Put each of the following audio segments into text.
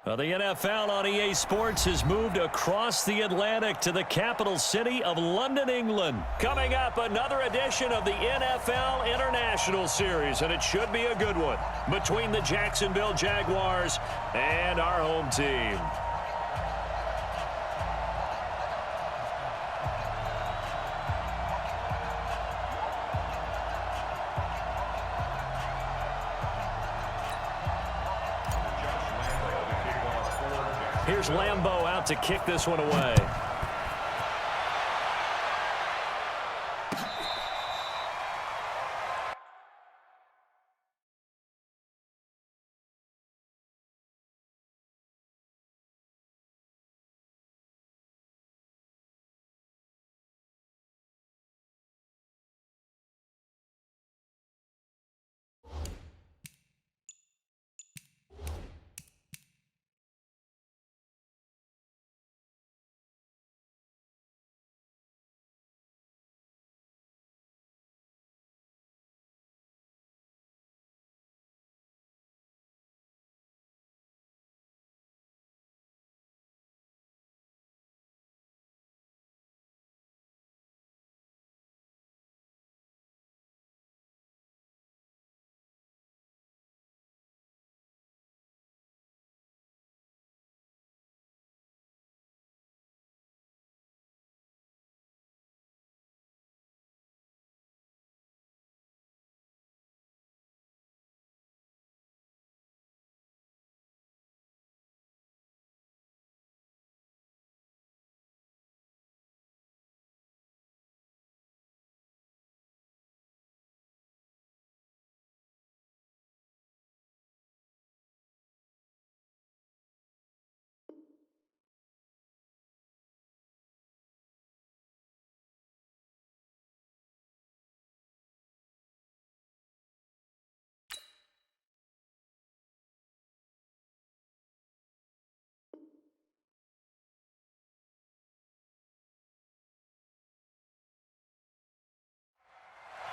Well, the NFL on EA Sports has moved across the Atlantic to the capital city of London, England. Coming up, another edition of the NFL International Series, and it should be a good one, between the Jacksonville Jaguars and our home team. Here's Lambeau out to kick this one away.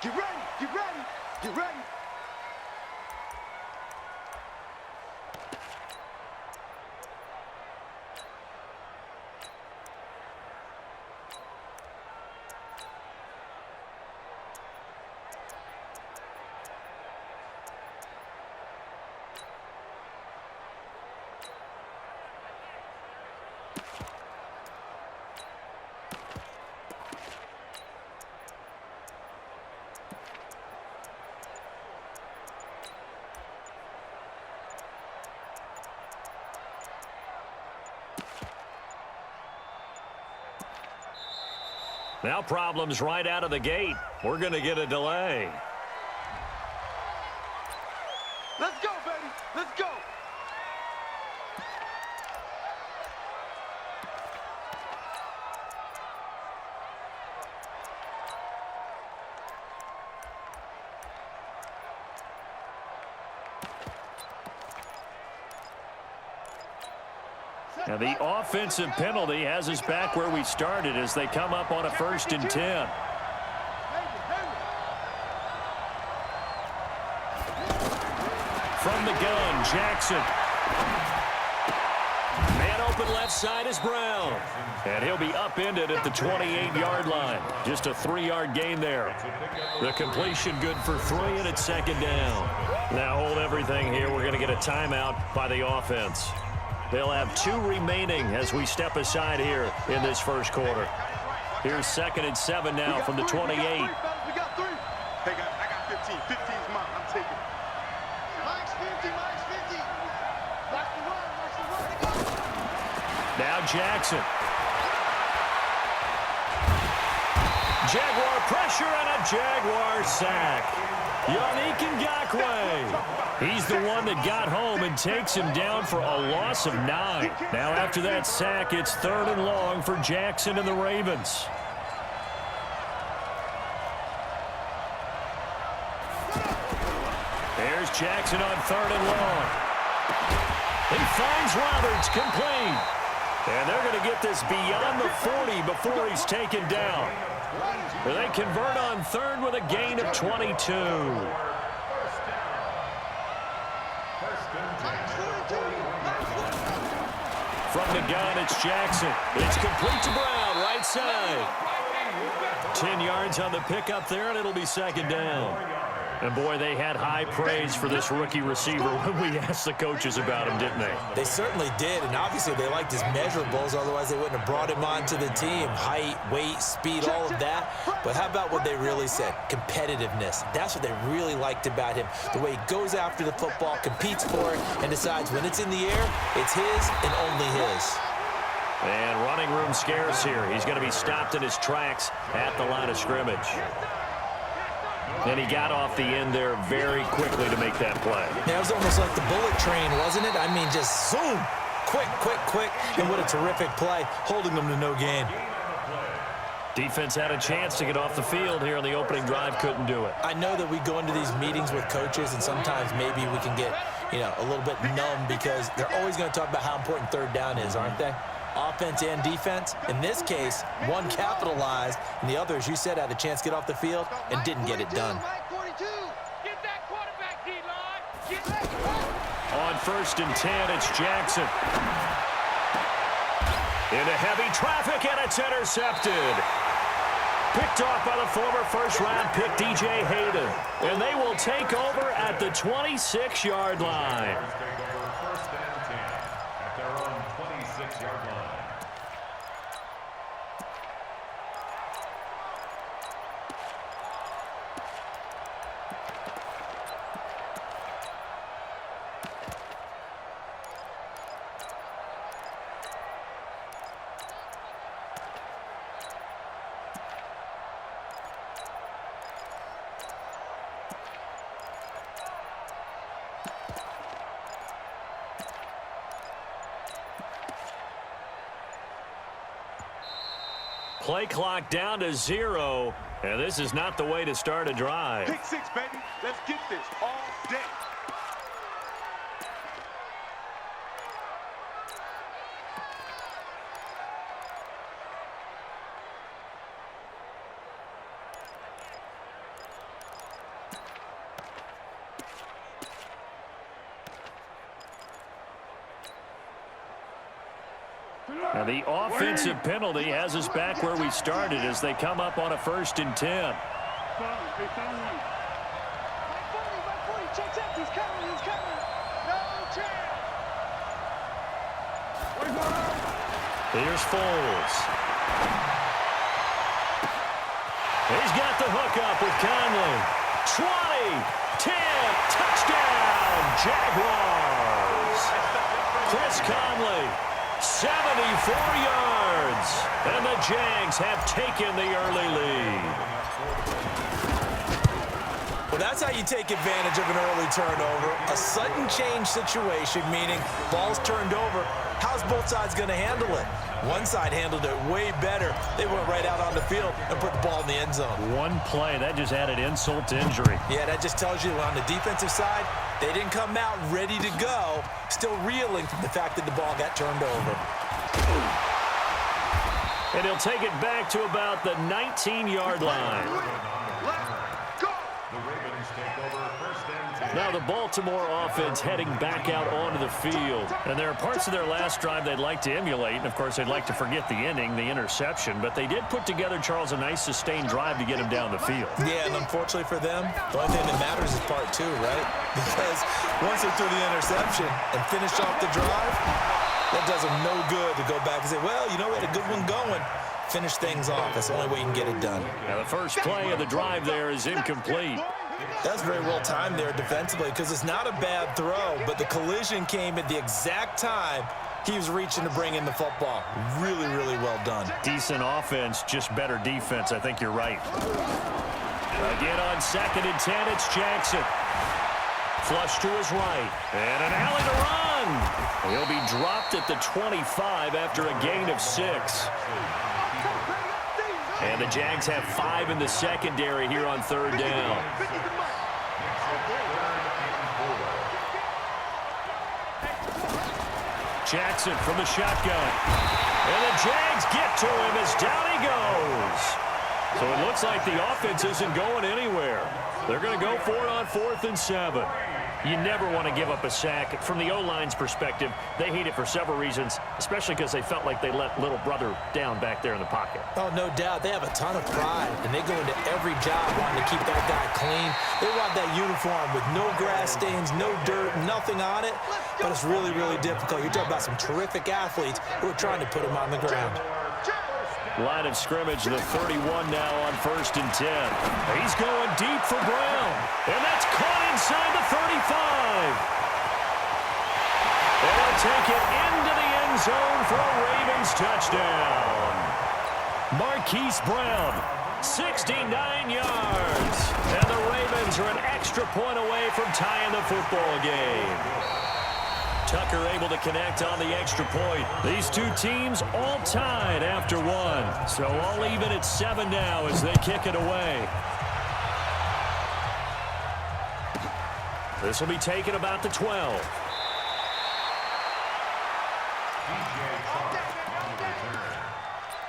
Get ready, get ready, get ready. Now problems right out of the gate. We're going to get a delay. Let's go, baby. Let's go. Now the offensive penalty has us back where we started as they come up on a 1st and 10. From the gun, Jackson. Man open left side is Brown. And he'll be upended at the 28-yard line. Just a 3-yard gain there. The completion good for 3, and it's 2nd down. Now hold everything here. We're going to get a timeout by the offense. They'll have 2 remaining as we step aside here in this first quarter. Here's 2nd and 7 now from the 28. We got 3. Hey, guys, I got 15. 15's mine. I'm taking it. Mike's 50. Mike's 50. Watch the run. Watch the run. Now Jackson. Jaguar pressure and a Jaguar sack. Yannick Ngakoue. He's the one that got home and takes him down for a loss of 9. Now after that sack, it's 3rd and long for Jackson and the Ravens. There's Jackson on 3rd and long. He finds Roberts complete. And they're going to get this beyond the 40 before he's taken down. They convert on 3rd with a gain of 22. From the gun, it's Jackson. It's complete to Brown, right side. 10 yards on the pickup there, and it'll be second down. And, boy, they had high praise for this rookie receiver when we asked the coaches about him, didn't they? They certainly did, and obviously they liked his measurables. Otherwise, they wouldn't have brought him onto the team. Height, weight, speed, all of that. But how about what they really said? Competitiveness. That's what they really liked about him. The way he goes after the football, competes for it, and decides when it's in the air, it's his and only his. And running room scarce here. He's going to be stopped in his tracks at the line of scrimmage. And he got off the end there very quickly to make that play. Yeah, it was almost like the bullet train, wasn't it? I mean, just zoom. Quick, quick, quick. And what a terrific play, holding them to no gain. Defense had a chance to get off the field here in the opening drive, couldn't do it. I know that we go into these meetings with coaches, and sometimes maybe we can get, a little bit numb because they're always going to talk about how important third down is, aren't they? Offense and defense. In this case, one capitalized, and the other, as you said, had a chance to get off the field and didn't get it done. On 1st and 10, it's Jackson. Into heavy traffic, and it's intercepted. Picked off by the former first-round pick, DJ Hayden. And they will take over at the 26-yard line. Play clock down to 0, and this is not the way to start a drive. Pick 6, baby. Let's get this all day. Now the offensive penalty has us back where we started as they come up on a 1st and 10. Here's Foles. He's got the hook up with Conley. 20, 10, touchdown, Jaguars. Chris Conley. 74 yards, and the Jags have taken the early lead. Well, that's how you take advantage of an early turnover. A sudden change situation, meaning ball's turned over. How's both sides going to handle it? One side handled it way better. They went right out on the field and put the ball in the end zone. One play, that just added insult to injury. Yeah, that just tells you on the defensive side, they didn't come out ready to go, still reeling from the fact that the ball got turned over. And he'll take it back to about the 19-yard line. Now the Baltimore offense heading back out onto the field. And there are parts of their last drive they'd like to emulate. And, of course, they'd like to forget the ending, the interception. But they did put together, Charles, a nice sustained drive to get him down the field. Yeah, and unfortunately for them, the only thing that matters is part 2, right? Because once they threw the interception and finished off the drive, that does them no good to go back and say, well, we had a good one going. Finish things off. That's the only way you can get it done. Now the first play of the drive there is incomplete. That's very well timed there defensively because it's not a bad throw, but the collision came at the exact time he was reaching to bring in the football. Really, really well done. Decent offense, just better defense. I think you're right. Again on 2nd and 10, it's Jackson. Flush to his right. And an alley to run. He'll be dropped at the 25 after a gain of 6. And the Jags have 5 in the secondary here on 3rd down. Jackson from the shotgun. And the Jags get to him as down he goes. So it looks like the offense isn't going anywhere. They're going to go for it on 4th and 7. You never want to give up a sack. From the O-line's perspective, they hate it for several reasons, especially because they felt like they let little brother down back there in the pocket. Oh, no doubt. They have a ton of pride, and they go into every job wanting to keep that guy clean. They want that uniform with no grass stains, no dirt, nothing on it, but it's really, really difficult. You're talking about some terrific athletes who are trying to put him on the ground. Line of scrimmage, the 31 now on 1st and 10. He's going deep for Brown, and that's caught inside the 35. They'll take it into the end zone for a Ravens touchdown. Marquise Brown, 69 yards, and the Ravens are an extra point away from tying the football game. Tucker able to connect on the extra point. These two teams all tied after one. So all even at 7 now as they kick it away. This will be taken about the 12.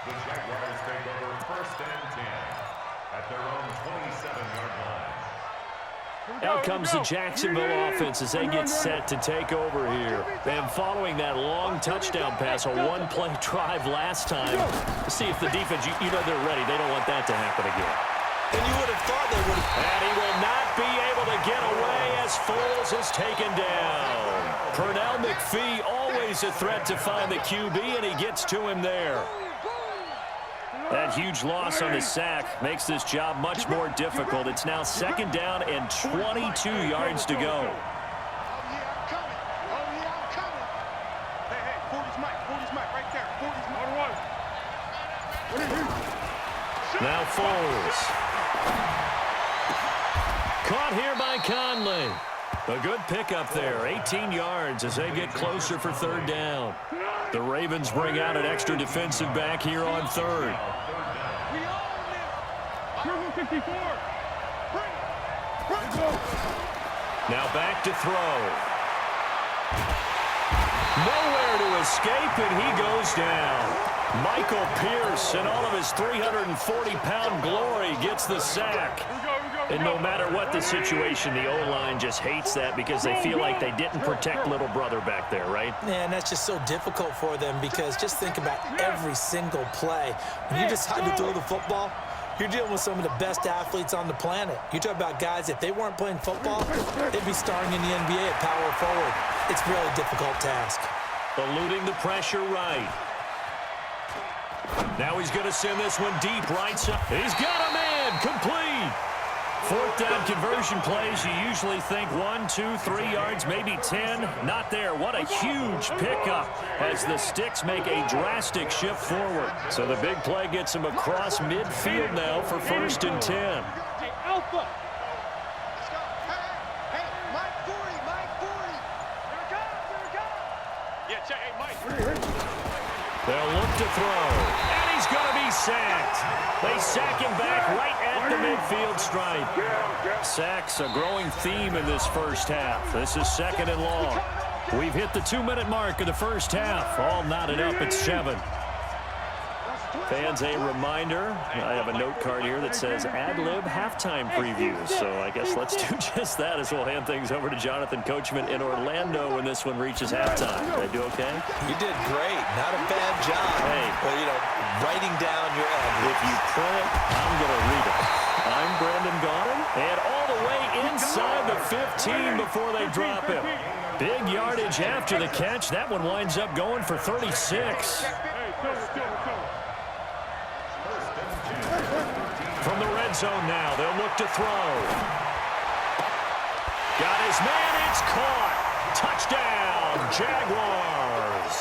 The Jaguars take over 1st and 10 at their own 27-yard line. Out comes the Jacksonville offense as they get set to take over here. And following that long touchdown pass, a one-play drive last time, see if the defense, you know they're ready. They don't want that to happen again. And you would have thought they would have. And he will not be able to get away as Foles is taken down. Pernell McPhee always a threat to find the QB, and he gets to him there. That huge loss on the sack makes this job much more difficult. It's now 2nd down and 22 yards to go. Oh, yeah, I'm coming. Oh, yeah, I'm coming. Hey, 40's Mike right there. 40's Mike. Now Foles. Caught here by Conley. A good pickup there, 18 yards as they get closer for 3rd down. The Ravens bring out an extra defensive back here on 3rd. Now back to throw. Nowhere to escape, and he goes down. Michael Pierce, in all of his 340-pound glory, gets the sack. And no matter what the situation, the O-line just hates that because they feel like they didn't protect little brother back there, right? Yeah, and that's just so difficult for them because just think about every single play. When you decide to throw the football, you're dealing with some of the best athletes on the planet. You talk about guys, if they weren't playing football, they'd be starring in the NBA at power forward. It's a really difficult task. Eluding the pressure right. Now he's going to send this one deep right side. He's got a man, complete. 4th down conversion plays, you usually think 1, 2, 3 yards, maybe 10. Not there. What a huge pickup as the sticks make a drastic shift forward. So the big play gets him across midfield now for 1st and 10. Hey, Alpha. Let's go. Hey, Mike 40. Here it comes. Yeah, check. Hey, Mike. They'll look to throw, and he's going to be sacked. They sack him back right at the midfield stripe. Sacks a growing theme in this first half. This is 2nd and long. We've hit the 2-minute mark of the first half. All knotted up at 7. Fans, a reminder, I have a note card here that says ad-lib halftime preview. So I guess let's do just that as we'll hand things over to Jonathan Coachman in Orlando when this one reaches halftime. Did I do okay? You did great. Not a bad job. Hey. Well, you know, writing down your ad-libs. If you print, I'm going to read it. I'm Brandon Gaudin, and all the way inside the 15 before they drop him. Big yardage after the catch. That one winds up going for 36. From the red zone now, they'll look to throw. Got his man, it's caught. Touchdown, Jaguars.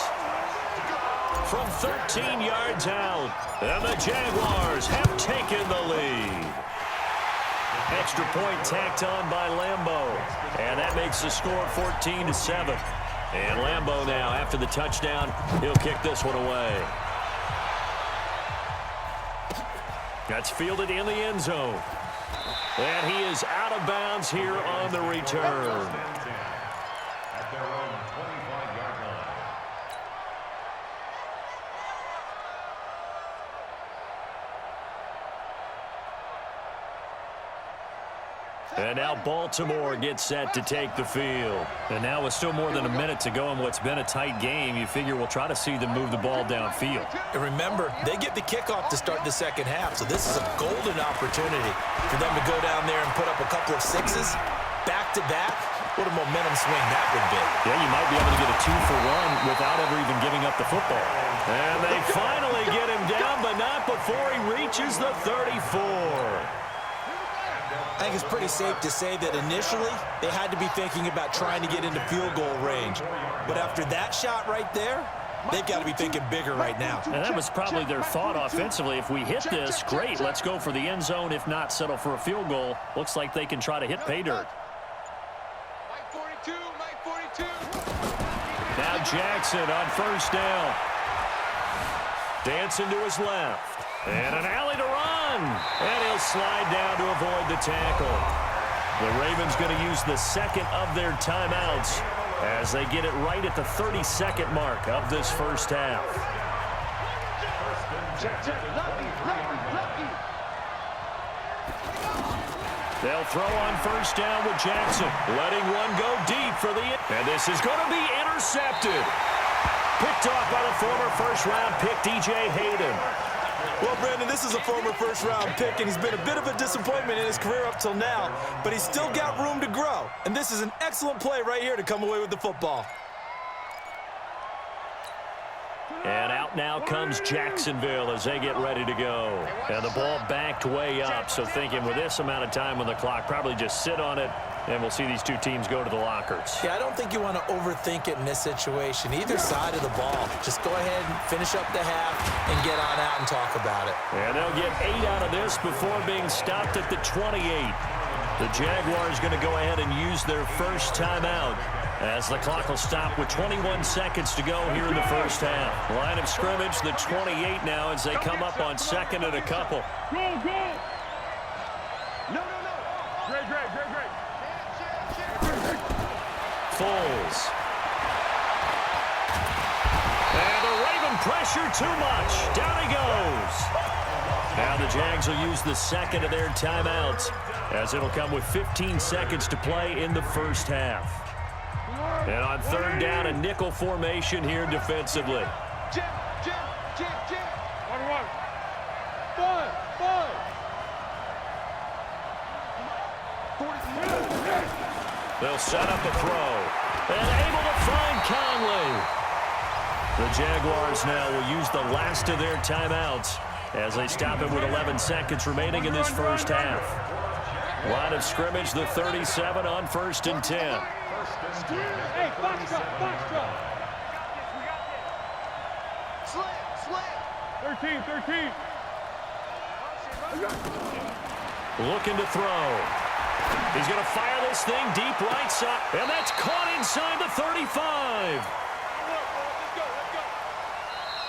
From 13 yards out, and the Jaguars have taken the lead. Extra point tacked on by Lambeau, and that makes the score 14-7. And Lambeau now, after the touchdown, he'll kick this one away. That's fielded in the end zone. And he is out of bounds here on the return. At their own 25-yard line. And now Baltimore gets set to take the field. And now with still more than a minute to go in what's been a tight game, you figure we'll try to see them move the ball downfield. And remember, they get the kickoff to start the second half, so this is a golden opportunity for them to go down there and put up a couple of sixes back-to-back. What a momentum swing that would be. Yeah, you might be able to get a 2-for-1 without ever even giving up the football. And they finally get him down, but not before he reaches the 34. I think it's pretty safe to say that initially they had to be thinking about trying to get into field goal range. But after that shot right there, they've got to be thinking bigger right now. And that was probably their thought offensively. If we hit this, great, let's go for the end zone. If not, settle for a field goal. Looks like they can try to hit pay dirt. Now Jackson on first down. Dancing to his left. And an alley to run. And he'll slide down to avoid the tackle. The Ravens going to use the second of their timeouts as they get it right at the 32nd mark of this first half. They'll throw on first down with Jackson, letting one go deep for the... And this is going to be intercepted. Picked off by the former first-round pick, DJ Hayden. Well, Brandon, this is a former first-round pick, and he's been a bit of a disappointment in his career up till now, but he's still got room to grow. And this is an excellent play right here to come away with the football. And out now comes Jacksonville as they get ready to go. And the ball backed way up, so thinking with this amount of time on the clock, probably just sit on it, and we'll see these two teams go to the lockers. Yeah, I don't think you want to overthink it in this situation, either side of the ball. Just go ahead and finish up the half and get on out and talk about it. And they'll get 8 out of this before being stopped at the 28. The Jaguars going to go ahead and use their first timeout as the clock will stop with 21 seconds to go here in the first half. Line of scrimmage, the 28 now as they come up on second and a couple. Go, go! No. Great. Foles. And the Raven pressure too much. Down he goes. Now the Jags will use the second of their timeouts as it'll come with 15 seconds to play in the first half. And on third down, a nickel formation here defensively. Jim. 1-1. They'll set up a throw. And able to find Conley. The Jaguars now will use the last of their timeouts as they stop it with 11 seconds remaining in this first half. Line of scrimmage, the 37 on first and 10. Hey, box drop. 13. Looking to throw. He's going to fire this thing deep right side. And that's caught inside the 35.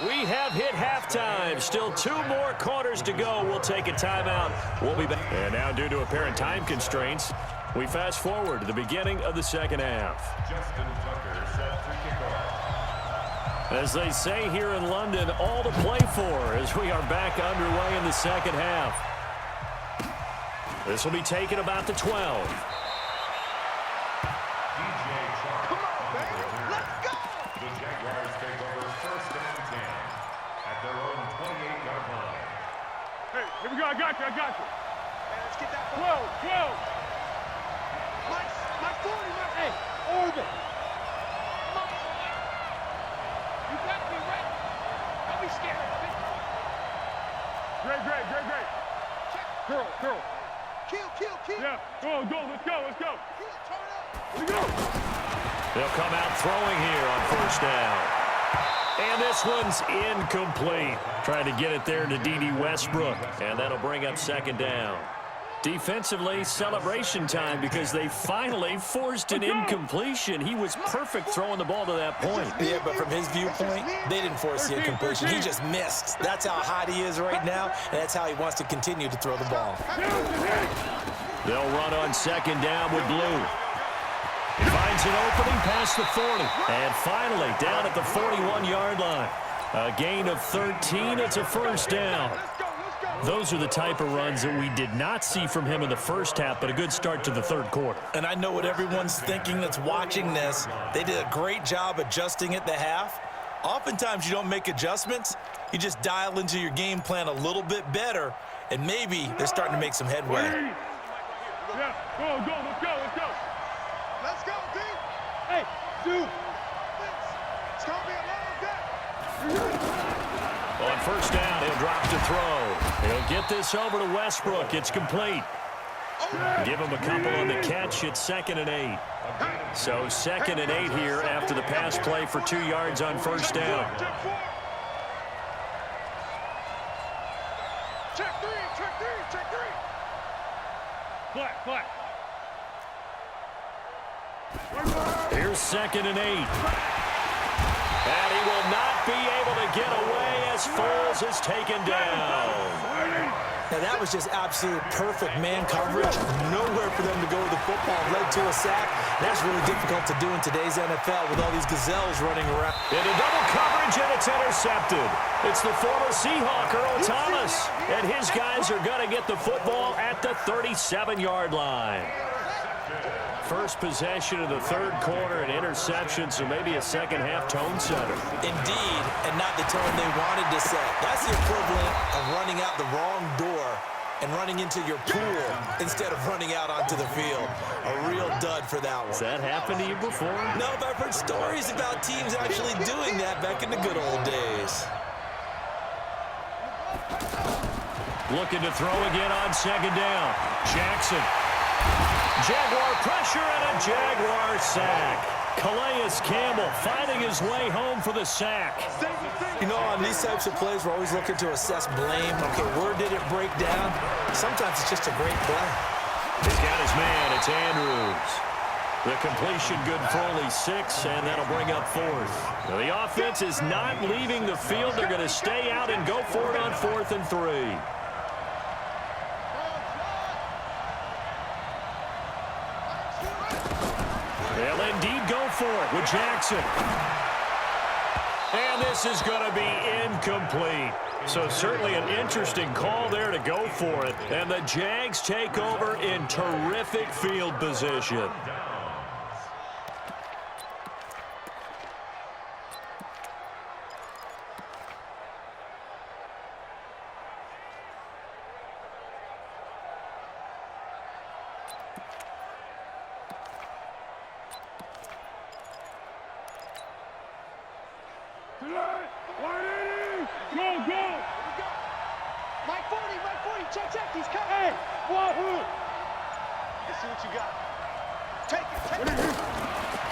We have hit halftime. Still 2 more quarters to go. We'll take a timeout. We'll be back. And now, due to apparent time constraints, we fast forward to the beginning of the second half. Justin Tucker set to kick off. As they say here in London, all to play for as we are back underway in the second half. This will be taken about the 12. The Jaguars take over first and 10 at their own 28-yard line. Hey, here we go. I got you. Hey, let's get that 12. My 40. Hey, Oregon. You got to be ready. Don't be scared. Great. Curl. Kill. Yeah, go. Let's go. Here we go. They'll come out throwing here on first down. And this one's incomplete. Trying to get it there to D.D. Westbrook. And that'll bring up second down. Defensively, celebration time because they finally forced an incompletion. He was perfect throwing the ball to that point. Yeah, but from his viewpoint, they didn't force the incompletion. He just missed. That's how hot he is right now, and that's how he wants to continue to throw the ball. They'll run on second down with Blue. Finds an opening past the 40. And finally, down at the 41-yard line. A gain of 13. It's a first down. Those are the type of runs that we did not see from him in the first half, but a good start to the third quarter. And I know what everyone's thinking that's watching this. They did a great job adjusting at the half. Oftentimes you don't make adjustments. You just dial into your game plan a little bit better, and maybe they're starting to make some headway. Yeah, go, let's go. Let's go, D. Hey, dude. It's going to be a long day. On first down, he'll drop to throw. He'll get this over to Westbrook. It's complete. Give him a couple on the catch. It's 2nd and 8. So 2nd and 8 here after the pass play for 2 yards on first down. Check three. Flat. Here's 2nd and 8. And he will not be able to get away as Foles is taken down. Now, that was just absolute perfect man coverage. Nowhere for them to go with the football. Led to a sack. That's really difficult to do in today's NFL with all these gazelles running around. Into double coverage, and it's intercepted. It's the former Seahawk, Earl Thomas. And his guys are going to get the football at the 37-yard line. First possession of the third quarter, an interception, so maybe a second-half tone setter. Indeed, and not the tone they wanted to set. That's the equivalent of running out the wrong door and running into your pool instead of running out onto the field. A real dud for that one. Has that happened to you before? No, but I've heard stories about teams actually doing that back in the good old days. Looking to throw again on second down. Jackson. Jaguar pressure and a Jaguar sack. Calais Campbell finding his way home for the sack. You know, on these types of plays, we're always looking to assess blame. Okay, where did it break down? Sometimes it's just a great play. He's got his man. It's Andrews. The completion good for only 6, and that'll bring up 4th. Now, the offense is not leaving the field. They're going to stay out and go for it on 4th and 3. They'll indeed go for it with Jackson. And this is going to be incomplete. So certainly an interesting call there to go for it. And the Jags take over in terrific field position. Check, he's coming. Hey, Wahoo! Let's see what you got. Take it.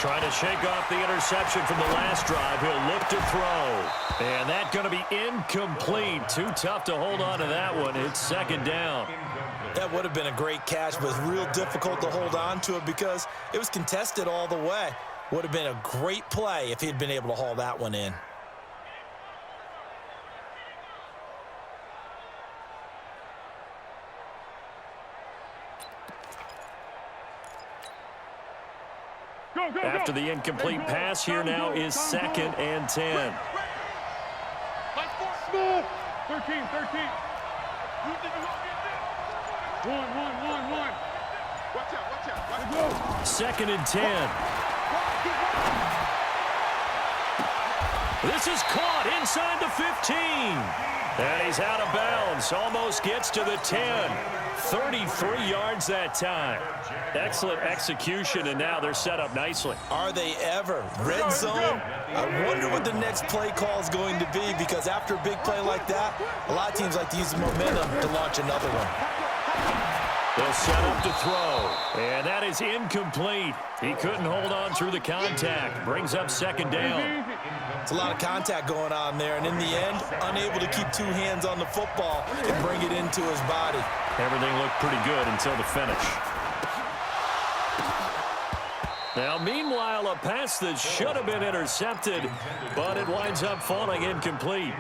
Trying to shake off the interception from the last drive. He'll look to throw. And that's going to be incomplete. Too tough to hold on to that one. It's second down. That would have been a great catch, but it's real difficult to hold on to it because it was contested all the way. Would have been a great play if he'd been able to haul that one in. After the incomplete pass, here now is 2nd and 10. 13. 1. Watch out. 2nd and 10. This is caught inside the 15. And he's out of bounds. Almost gets to the 10. 33 yards that time. Excellent execution, and now they're set up nicely. Are they ever? Red zone? I wonder what the next play call is going to be, because after a big play like that, a lot of teams like to use the momentum to launch another one. They'll set up to throw, and that is incomplete. He couldn't hold on through the contact. Brings up second down. It's a lot of contact going on there, and in the end, unable to keep 2 hands on the football and bring it into his body. Everything looked pretty good until the finish. Now, meanwhile, a pass that should have been intercepted, but it winds up falling incomplete.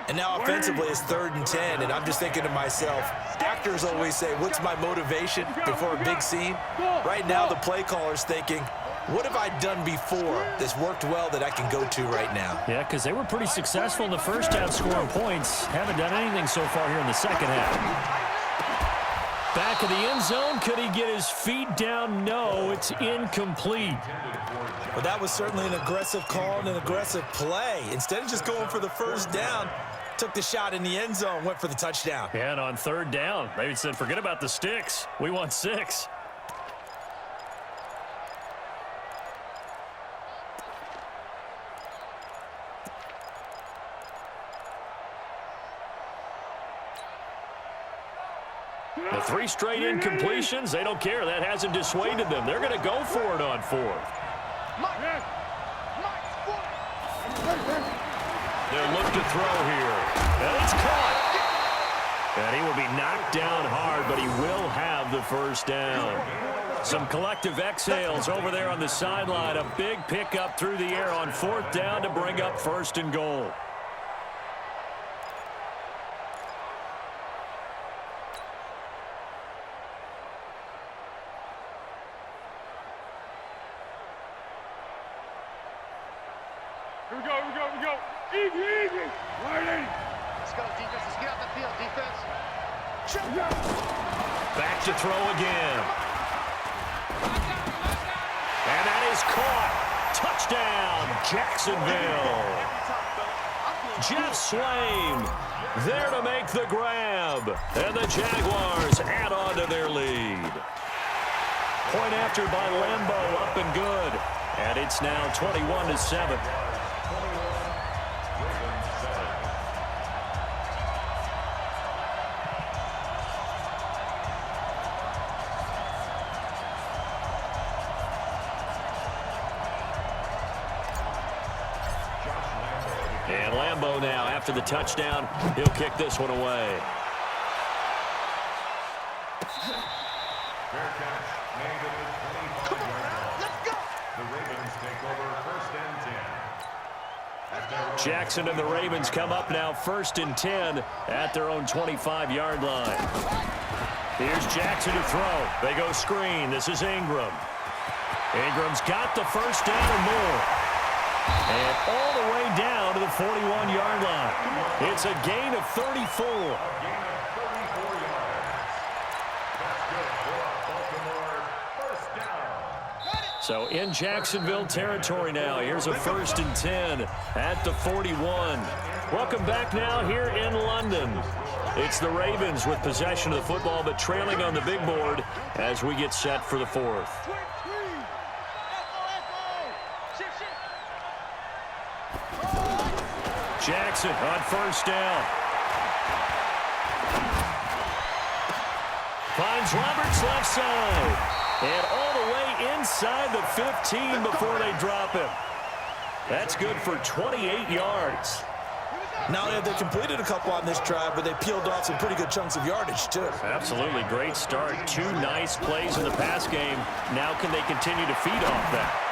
And now offensively it's 3rd and 10, and I'm just thinking to myself, actors always say, what's my motivation before a big scene? Right now the play caller's thinking, What have I done before that's worked well that I can go to right now? Yeah, because they were pretty successful in the first half scoring points. Haven't done anything so far here in the second half. Back of the end zone. Could he get his feet down? No, it's incomplete. Well, that was certainly an aggressive call and an aggressive play. Instead of just going for the first down, took the shot in the end zone, went for the touchdown. Yeah, and on third down, they said, forget about the sticks. We want 6. The 3 straight incompletions, they don't care. That hasn't dissuaded them. They're going to go for it on 4th. They'll look to throw here. And it's caught. And he will be knocked down hard, but he will have the first down. Some collective exhales over there on the sideline. A big pickup through the air on 4th down to bring up 1st and goal. Here we go. Easy. Right in. Let's go, defense. Let's get out the field, defense. Back to throw again. And that is caught. Touchdown, Jacksonville. Jeff Swaim there to make the grab. And the Jaguars add on to their lead. Point after by Lambeau, up and good. And it's now 21-7. And Lambeau now, after the touchdown, he'll kick this one away. Fair catch made at the 25-yard line. Let's go. The Ravens take over 1st and 10. Jackson and the Ravens come up now 1st and 10 at their own 25-yard line. Here's Jackson to throw. They go screen. This is Ingram. Ingram's got the first down and more. And all the way down to the 41-yard line. It's a gain of 34. A gain of 34 yards. That's good for Baltimore. 1st down. So in Jacksonville territory now. Here's a 1st and 10 at the 41. Welcome back now here in London. It's the Ravens with possession of the football, but trailing on the big board as we get set for the 4th. Jackson on 1st down. Finds Roberts left side. And all the way inside the 15 before they drop him. That's good for 28 yards. Not only have they completed a couple on this drive, but they peeled off some pretty good chunks of yardage, too. Absolutely great start. 2 nice plays in the pass game. Now can they continue to feed off that?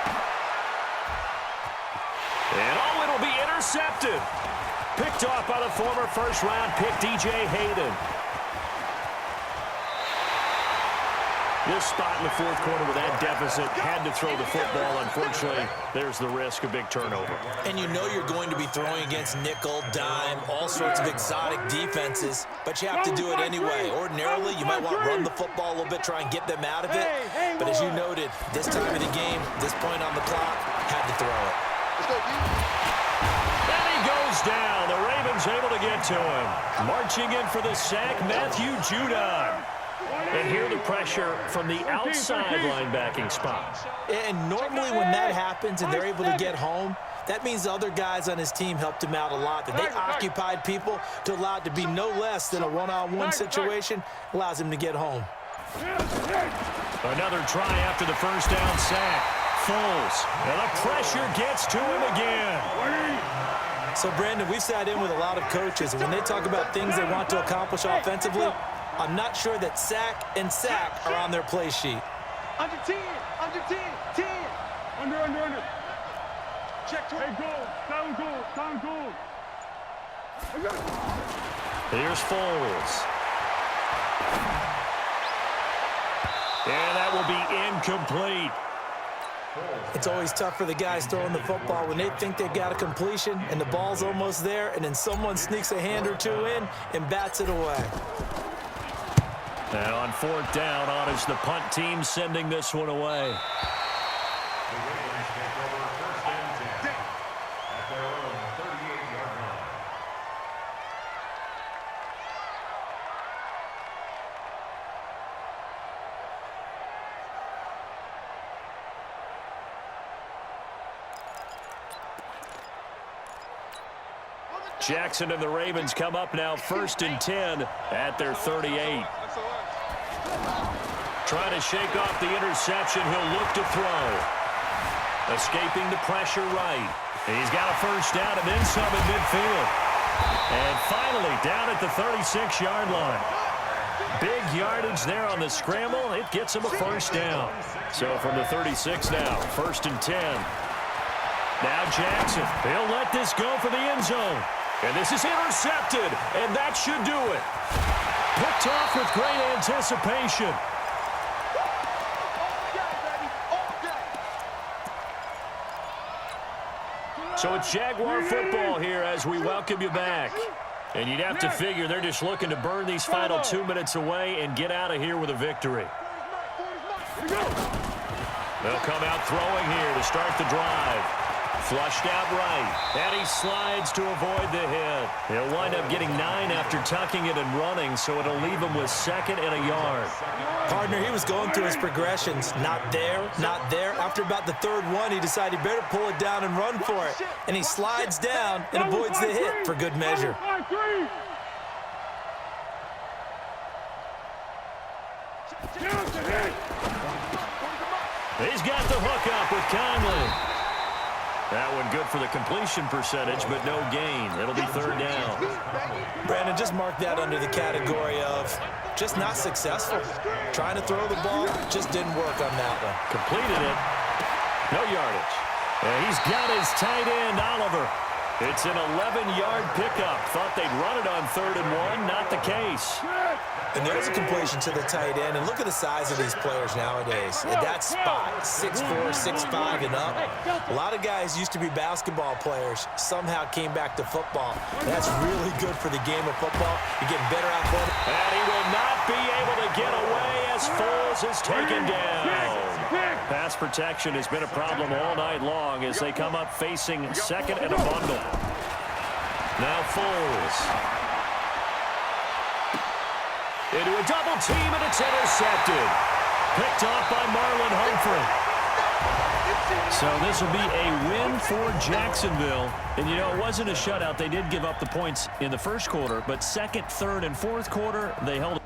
And it'll be intercepted. Picked off by the former first-round pick, DJ Hayden. This spot in the 4th quarter with that deficit, had to throw the football. Unfortunately, there's the risk of big turnover. And you know you're going to be throwing against nickel, dime, all sorts of exotic defenses, but you have to do it anyway. Ordinarily, you might want to run the football a little bit, try and get them out of it. But as you noted, this time of the game, this point on the clock, had to throw it. Let's go, And he goes down. The Ravens able to get to him. Marching in for the sack, Matthew Judon. And here the pressure from the outside linebacking spot. And normally when that happens and they're able to get home, that means the other guys on his team helped him out a lot. That they occupied people to allow it to be no less than a one-on-one situation, allows him to get home. Another try after the first down sack. Foles. And the pressure gets to him again. So, Brandon, we've sat in with a lot of coaches, and when they talk about things they want to accomplish offensively, I'm not sure that sack and sack are on their play sheet. Under 10. Under. Check to it. Down goal. Here's Foles. And that will be incomplete. It's always tough for the guys throwing the football when they think they've got a completion and the ball's almost there, and then someone sneaks a hand or two in and bats it away. And on fourth down, on is the punt team sending this one away. The Ravens take over first and 10 at their own 38-yard line. Jackson and the Ravens come up now first and 10 at their 38. Trying to shake off the interception. He'll look to throw. Escaping the pressure right. He's got a first down and then some in midfield. And finally down at the 36-yard line. Big yardage there on the scramble. It gets him a first down. So from the 36 now, first and 10. Now Jackson. He'll let this go for the end zone. And this is intercepted, and that should do it. Picked off with great anticipation. So it's Jaguar football here as we welcome you back. And you'd have to figure they're just looking to burn these final 2 minutes away and get out of here with a victory. They'll come out throwing here to start the drive. Flushed out right, and he slides to avoid the hit. He'll wind up getting 9 after tucking it and running, so it'll leave him with second and a yard. Partner, he was going through his progressions. Not there, not there. After about the third one, he decided he better pull it down and run for it. And he slides down and avoids the hit for good measure. He's got the hook up with Conley. That one good for the completion percentage, but no gain. It'll be third down. Brandon, just mark that under the category of just not successful. Trying to throw the ball, just didn't work on that one. Completed it. No yardage. And he's got his tight end, Oliver. It's an 11-yard pickup. Thought they'd run it on 3rd and 1. Not the case. And there's a completion to the tight end. And look at the size of these players nowadays. At that spot, 6'4", 6'5", and up. A lot of guys used to be basketball players. Somehow came back to football. That's really good for the game of football. You're getting better athletic. And he will not be able to get away as Foles is taken down. Pass protection has been a problem all night long as they come up facing second and a bundle. Now Foles. Into a double team, and it's intercepted. Picked off by Marlon Humphrey. So this will be a win for Jacksonville. And, you know, it wasn't a shutout. They did give up the points in the first quarter, but second, third, and fourth quarter, they held it.